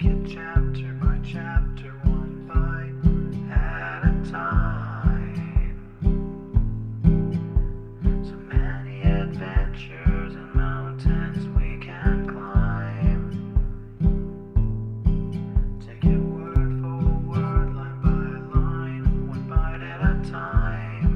take it chapter by chapter, one bite at a time. So many adventures and mountains we can climb. Take it word for word, line by line, one bite at a time.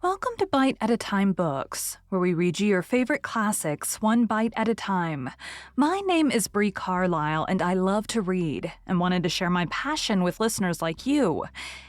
Welcome to Bite at a Time Books, where we read you your favorite classics one bite at a time. My name is Bree Carlile, and I love to read and wanted to share my passion with listeners like you.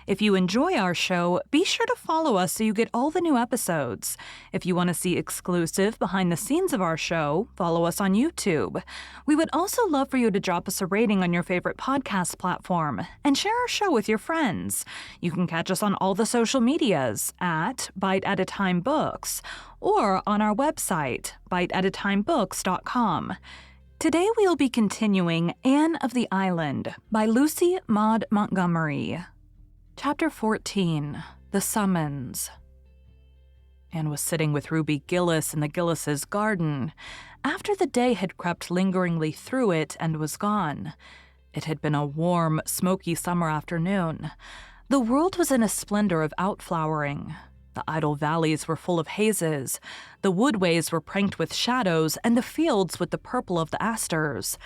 If you enjoy our show, be sure to follow us so you get all the new episodes. If you want to see exclusive behind the scenes of our show, follow us on YouTube. We would also love for you to drop us a rating on your favorite podcast platform and share our show with your friends. You can catch us on all the social medias at Bite at a Time Books or on our website, biteatatimebooks.com. Today we'll be continuing Anne of the Island by Lucy Maud Montgomery. Chapter 14, The Summons. Anne was sitting with Ruby Gillis in the Gillises' garden after the day had crept lingeringly through it and was gone. It had been a warm, smoky summer afternoon. The world was in a splendor of outflowering. The idle valleys were full of hazes, the woodways were pranked with shadows, and the fields with the purple of the asters.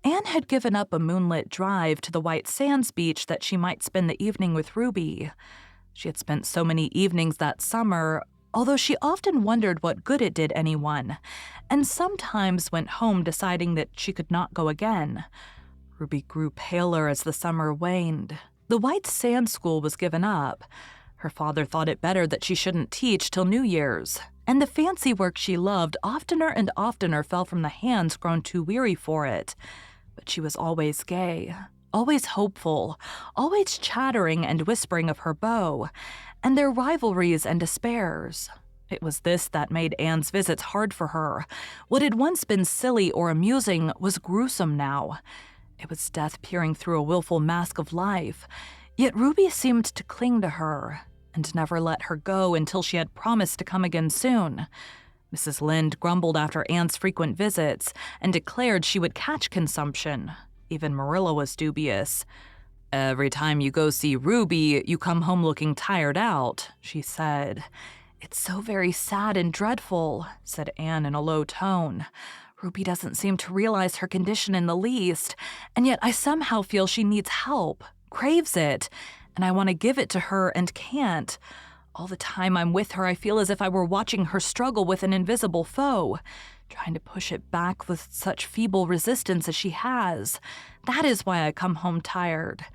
Anne had given up a moonlit drive to the White Sands beach that she might spend the evening with Ruby. She had spent so many evenings that summer, although she often wondered what good it did anyone, and sometimes went home deciding that she could not go again. Ruby grew paler as the summer waned. The White Sands school was given up. Her father thought it better that she shouldn't teach till New Year's, and the fancy work she loved oftener and oftener fell from the hands grown too weary for it. But she was always gay, always hopeful, always chattering and whispering of her beau, and their rivalries and despairs. It was this that made Anne's visits hard for her. What had once been silly or amusing was gruesome now. It was death peering through a willful mask of life. Yet Ruby seemed to cling to her and never let her go until she had promised to come again soon. Mrs. Lynde grumbled after Anne's frequent visits and declared she would catch consumption. Even Marilla was dubious. "Every time you go see Ruby, you come home looking tired out," she said. "It's so very sad and dreadful," said Anne in a low tone. "Ruby doesn't seem to realize her condition in the least, and yet I somehow feel she needs help, craves it, and I want to give it to her and can't. All the time I'm with her, I feel as if I were watching her struggle with an invisible foe, trying to push it back with such feeble resistance as she has. That is why I come home tired."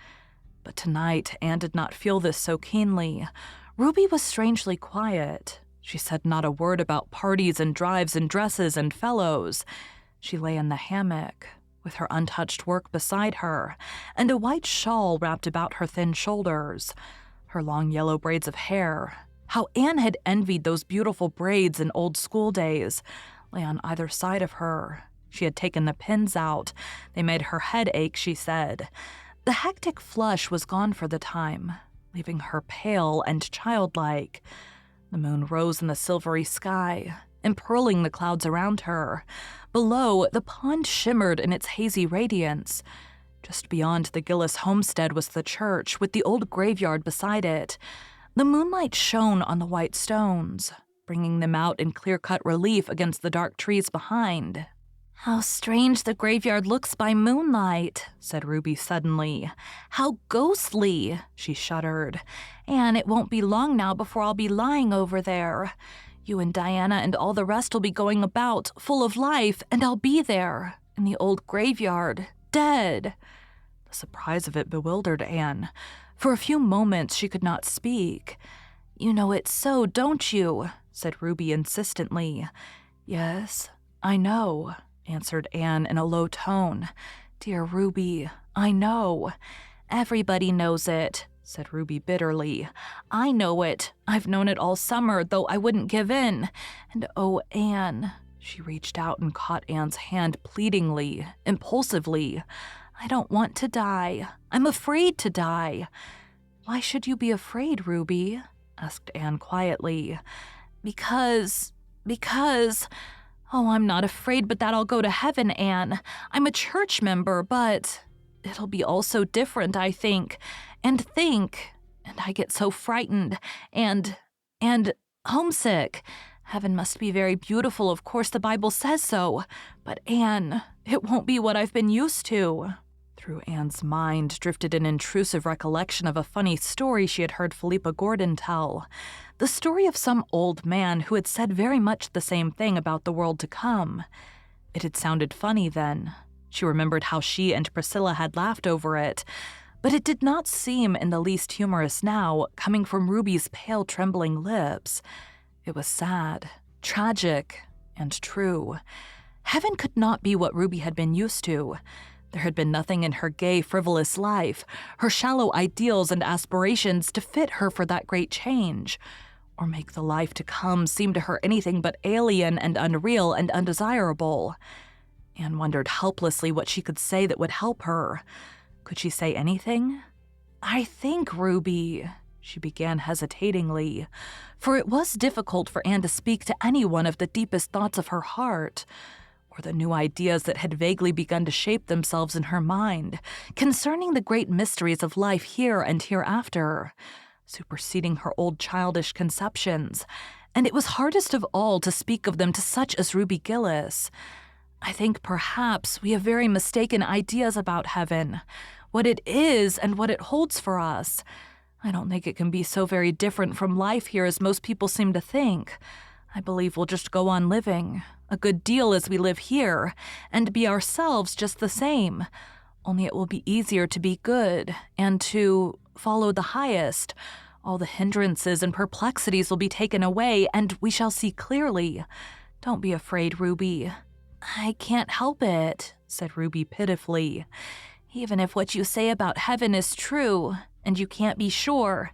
But tonight, Anne did not feel this so keenly. Ruby was strangely quiet. She said not a word about parties and drives and dresses and fellows. She lay in the hammock, with her untouched work beside her, and a white shawl wrapped about her thin shoulders. Her long yellow braids of hair, how Anne had envied those beautiful braids in old school days, lay on either side of her. She had taken the pins out. They made her head ache, she said. The hectic flush was gone for the time, leaving her pale and childlike. The moon rose in the silvery sky, empearling the clouds around her. Below, the pond shimmered in its hazy radiance. Just beyond the Gillis homestead was the church, with the old graveyard beside it. The moonlight shone on the white stones, bringing them out in clear-cut relief against the dark trees behind. "How strange the graveyard looks by moonlight," said Ruby suddenly. "How ghostly," she shuddered. "Anne, it won't be long now before I'll be lying over there. You and Diana and all the rest will be going about, full of life, and I'll be there, in the old graveyard, dead." The surprise of it bewildered Anne. For a few moments she could not speak. "You know it's so, don't you?" said Ruby insistently. "Yes, I know," answered Anne in a low tone. "Dear Ruby, I know." "Everybody knows it," said Ruby bitterly. I know it. I've known it all summer, though I wouldn't give in. And oh, Anne. She reached out and caught Anne's hand pleadingly, impulsively. I don't want to die. I'm afraid to die. Why should you be afraid, Ruby? Asked Anne quietly. Because... Oh, I'm not afraid but that I'll go to heaven, Anne. I'm a church member, but it'll be all so different, I think. And I get so frightened and homesick. Heaven must be very beautiful, of course the Bible says so. But Anne, it won't be what I've been used to. Through Anne's mind drifted an intrusive recollection of a funny story she had heard Philippa Gordon tell. The story of some old man who had said very much the same thing about the world to come. It had sounded funny then. She remembered how she and Priscilla had laughed over it, but it did not seem in the least humorous now, coming from Ruby's pale, trembling lips. It was sad, tragic, and true. Heaven could not be what Ruby had been used to. There had been nothing in her gay, frivolous life, her shallow ideals and aspirations to fit her for that great change, or make the life to come seem to her anything but alien and unreal and undesirable. Anne wondered helplessly what she could say that would help her. Could she say anything? I think, Ruby, she began hesitatingly, for it was difficult for Anne to speak to anyone of the deepest thoughts of her heart, or the new ideas that had vaguely begun to shape themselves in her mind concerning the great mysteries of life here and hereafter, superseding her old childish conceptions, and it was hardest of all to speak of them to such as Ruby Gillis. I think perhaps we have very mistaken ideas about heaven, what it is and what it holds for us. I don't think it can be so very different from life here as most people seem to think. I believe we'll just go on living, a good deal as we live here, and be ourselves just the same. Only it will be easier to be good and to follow the highest. All the hindrances and perplexities will be taken away, and we shall see clearly. Don't be afraid, Ruby. I can't help it, said Ruby pitifully. Even if what you say about heaven is true, and you can't be sure,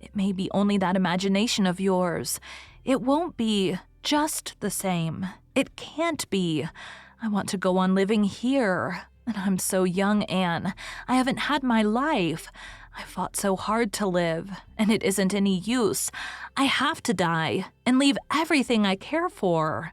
it may be only that imagination of yours. It won't be just the same. It can't be. I want to go on living here. And I'm so young, Anne. I haven't had my life. I fought so hard to live, and it isn't any use. I have to die and leave everything I care for.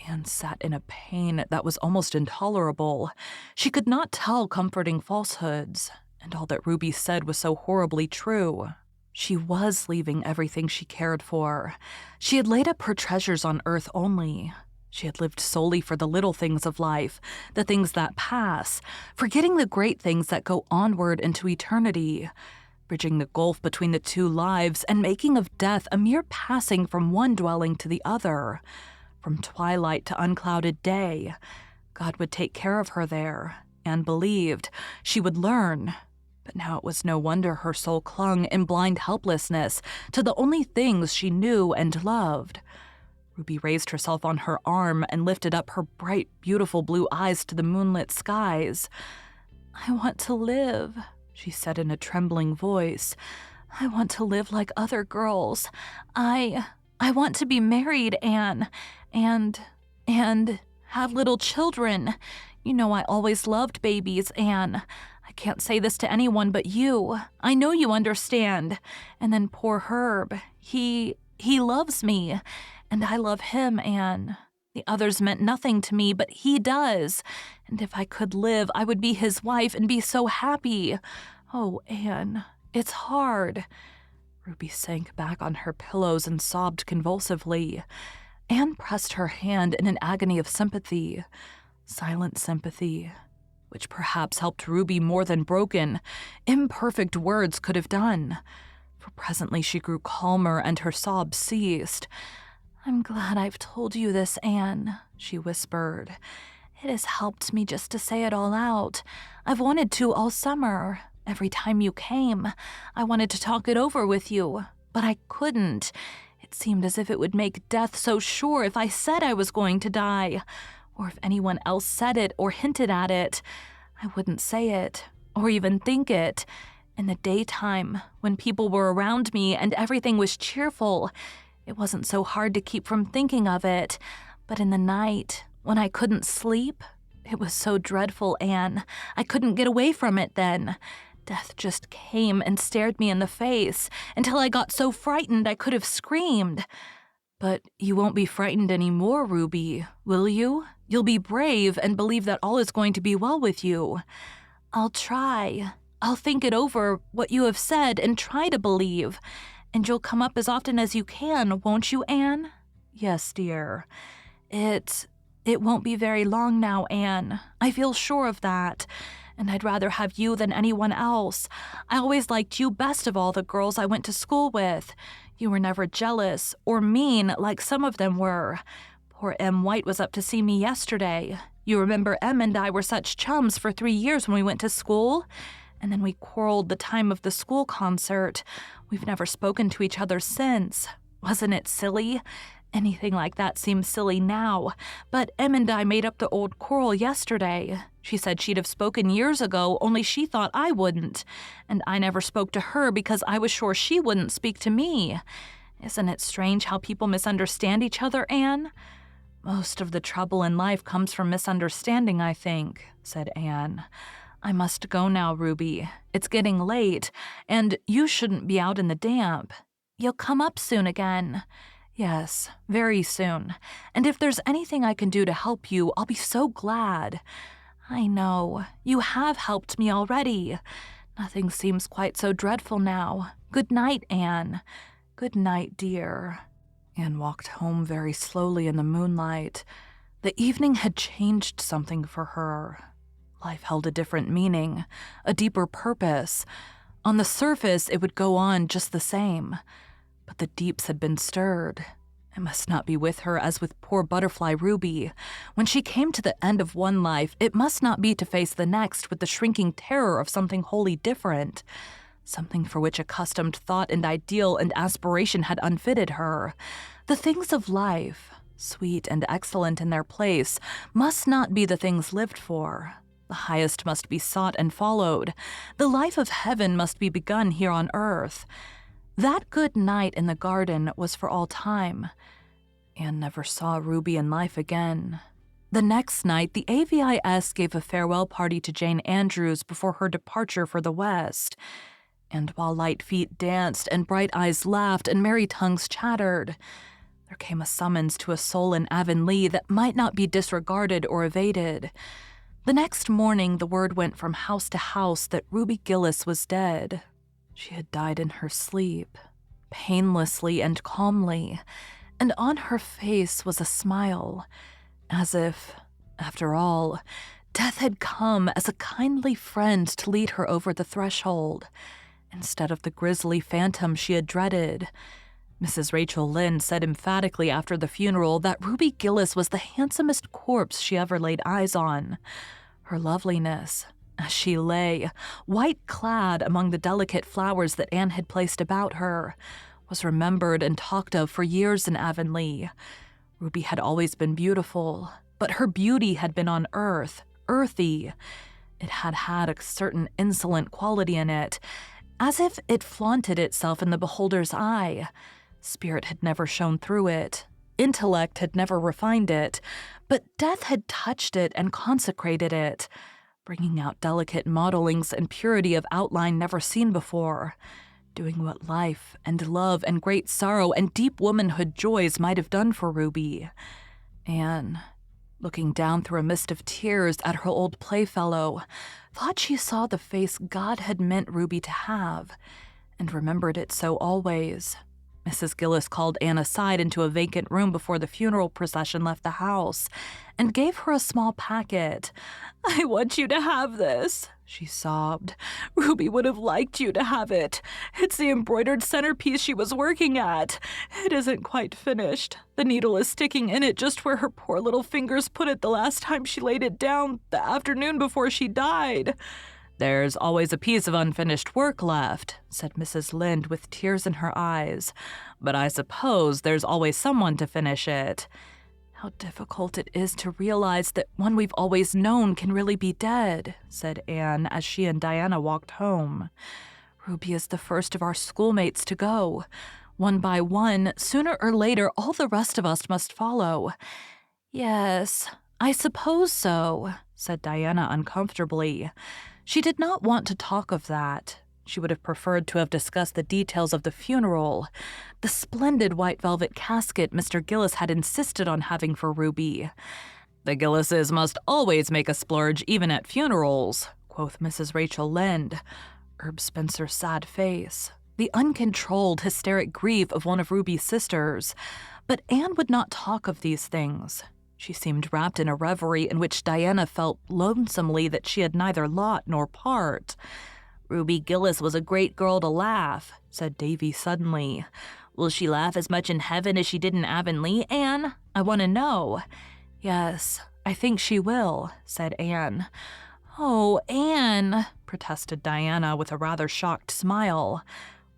Anne sat in a pain that was almost intolerable. She could not tell comforting falsehoods, and all that Ruby said was so horribly true. She was leaving everything she cared for. She had laid up her treasures on earth only. She had lived solely for the little things of life, the things that pass, forgetting the great things that go onward into eternity, bridging the gulf between the two lives and making of death a mere passing from one dwelling to the other, from twilight to unclouded day. God would take care of her there, Anne believed. She would learn. But now it was no wonder her soul clung in blind helplessness to the only things she knew and loved. Ruby raised herself on her arm and lifted up her bright, beautiful blue eyes to the moonlit skies. I want to live, she said in a trembling voice. I want to live like other girls. I want to be married, Anne, and have little children. You know I always loved babies, Anne. I can't say this to anyone but you. I know you understand. And then poor Herb, he loves me, and I love him, Anne. The others meant nothing to me, but he does. And if I could live, I would be his wife and be so happy. Oh, Anne, it's hard. Ruby sank back on her pillows and sobbed convulsively. Anne pressed her hand in an agony of sympathy, silent sympathy, which perhaps helped Ruby more than broken, imperfect words could have done. For presently she grew calmer and her sobs ceased. I'm glad I've told you this, Anne, she whispered. It has helped me just to say it all out. I've wanted to all summer. Every time you came, I wanted to talk it over with you, but I couldn't. It seemed as if it would make death so sure if I said I was going to die, or if anyone else said it or hinted at it. I wouldn't say it, or even think it. In the daytime, when people were around me and everything was cheerful, it wasn't so hard to keep from thinking of it. But in the night, when I couldn't sleep, it was so dreadful, Anne. I couldn't get away from it then. Death just came and stared me in the face until I got so frightened I could have screamed. But you won't be frightened anymore, Ruby, will you? You'll be brave and believe that all is going to be well with you. I'll try. I'll think it over, what you have said, and try to believe. And you'll come up as often as you can, won't you, Anne? Yes, dear. It won't be very long now, Anne. I feel sure of that. And I'd rather have you than anyone else. I always liked you best of all the girls I went to school with. You were never jealous or mean like some of them were. Poor Em White was up to see me yesterday. You remember Em and I were such chums for 3 years when we went to school? And then we quarreled the time of the school concert. We've never spoken to each other since. Wasn't it silly? Anything like that seems silly now. But Em and I made up the old quarrel yesterday. She said she'd have spoken years ago, only she thought I wouldn't. And I never spoke to her because I was sure she wouldn't speak to me. Isn't it strange how people misunderstand each other, Anne? Most of the trouble in life comes from misunderstanding, I think, said Anne. I must go now, Ruby. It's getting late, and you shouldn't be out in the damp. You'll come up soon again. Yes, very soon. And if there's anything I can do to help you, I'll be so glad. I know. You have helped me already. Nothing seems quite so dreadful now. Good night, Anne. Good night, dear. Anne walked home very slowly in the moonlight. The evening had changed something for her. Life held a different meaning, a deeper purpose. On the surface, it would go on just the same. But the deeps had been stirred. It must not be with her as with poor butterfly Ruby. When she came to the end of one life, it must not be to face the next with the shrinking terror of something wholly different. Something for which accustomed thought and ideal and aspiration had unfitted her. The things of life, sweet and excellent in their place, must not be the things lived for. The highest must be sought and followed. The life of heaven must be begun here on earth. That good night in the garden was for all time. Anne never saw Ruby in life again. The next night, the AVIS gave a farewell party to Jane Andrews before her departure for the West. And while light feet danced and bright eyes laughed and merry tongues chattered, there came a summons to a soul in Avonlea that might not be disregarded or evaded. The next morning, the word went from house to house that Ruby Gillis was dead. She had died in her sleep, painlessly and calmly, and on her face was a smile, as if, after all, death had come as a kindly friend to lead her over the threshold, instead of the grisly phantom she had dreaded. Mrs. Rachel Lynde said emphatically after the funeral that Ruby Gillis was the handsomest corpse she ever laid eyes on. Her loveliness, as she lay, white-clad among the delicate flowers that Anne had placed about her, was remembered and talked of for years in Avonlea. Ruby had always been beautiful, but her beauty had been on earth, earthy. It had had a certain insolent quality in it, as if it flaunted itself in the beholder's eye. Spirit had never shone through it. Intellect had never refined it. But death had touched it and consecrated it, bringing out delicate modelings and purity of outline never seen before, doing what life and love and great sorrow and deep womanhood joys might have done for Ruby. Anne, looking down through a mist of tears at her old playfellow, thought she saw the face God had meant Ruby to have, and remembered it so always. Mrs. Gillis called Anne aside into a vacant room before the funeral procession left the house, and gave her a small packet. "I want you to have this," she sobbed. "Ruby would have liked you to have it. It's the embroidered centerpiece she was working at. It isn't quite finished. The needle is sticking in it just where her poor little fingers put it the last time she laid it down, the afternoon before she died." "There's always a piece of unfinished work left," said Mrs. Lynde with tears in her eyes. "But I suppose there's always someone to finish it." "How difficult it is to realize that one we've always known can really be dead," said Anne as she and Diana walked home. Ruby is the first of our schoolmates to go. One by one, sooner or later, all the rest of us must follow. Yes, I suppose so, said Diana uncomfortably. She did not want to talk of that. She would have preferred to have discussed the details of the funeral, the splendid white velvet casket Mr. Gillis had insisted on having for Ruby. The Gillises must always make a splurge even at funerals, quoth Mrs. Rachel Lynde. Herb Spencer's sad face, the uncontrolled, hysteric grief of one of Ruby's sisters. But Anne would not talk of these things. She seemed wrapped in a reverie in which Diana felt lonesomely that she had neither lot nor part. Ruby Gillis was a great girl to laugh, said Davy suddenly. Will she laugh as much in heaven as she did in Avonlea, Anne? I want to know. Yes, I think she will, said Anne. Oh, Anne, protested Diana with a rather shocked smile.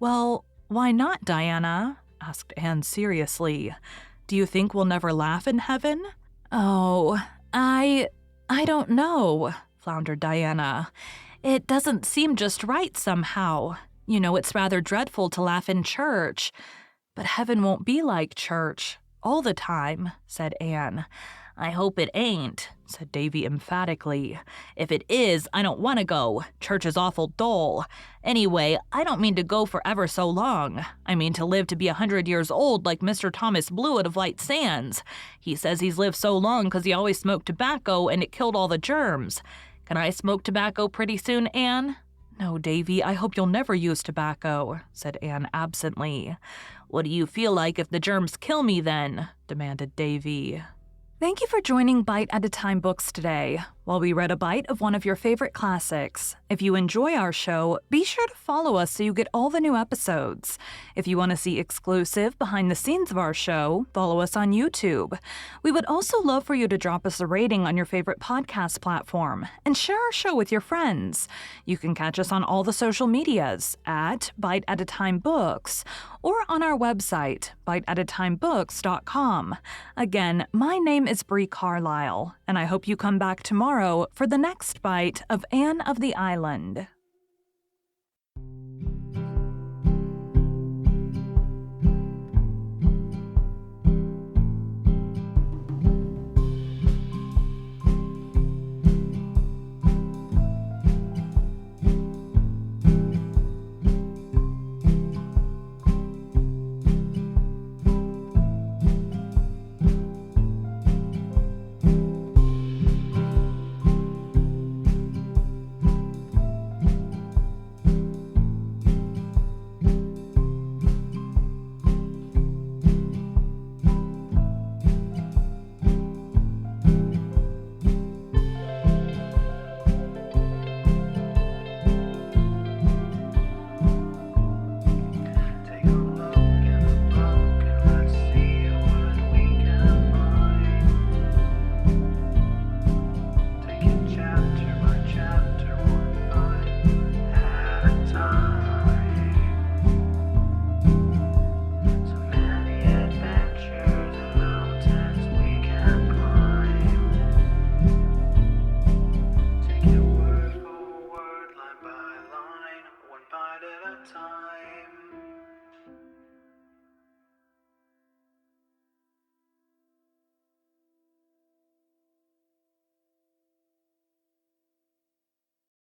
Well, why not, Diana? Asked Anne seriously. Do you think we'll never laugh in heaven? Oh, I don't know, floundered Diana. It doesn't seem just right somehow. You know, it's rather dreadful to laugh in church. But heaven won't be like church all the time, said Anne. I hope it ain't, said Davy emphatically. If it is, I don't want to go. Church is awful dull. Anyway, I don't mean to go for ever so long. I mean to live to be 100 years old like Mr. Thomas Blewett of Light Sands. He says he's lived so long 'cause he always smoked tobacco and it killed all the germs. Can I smoke tobacco pretty soon, Anne? No, Davy, I hope you'll never use tobacco, said Anne absently. What do you feel like if the germs kill me then? Demanded Davy. Thank you for joining Bite at a Time Books today, while we read a bite of one of your favorite classics. If you enjoy our show, be sure to follow us so you get all the new episodes. If you want to see exclusive behind the scenes of our show, follow us on YouTube. We would also love for you to drop us a rating on your favorite podcast platform and share our show with your friends. You can catch us on all the social medias at Bite at a Time Books or on our website, biteatatimebooks.com. Again, my name is Bree Carlile, and I hope you come back tomorrow for the next bite of Anne of the Island.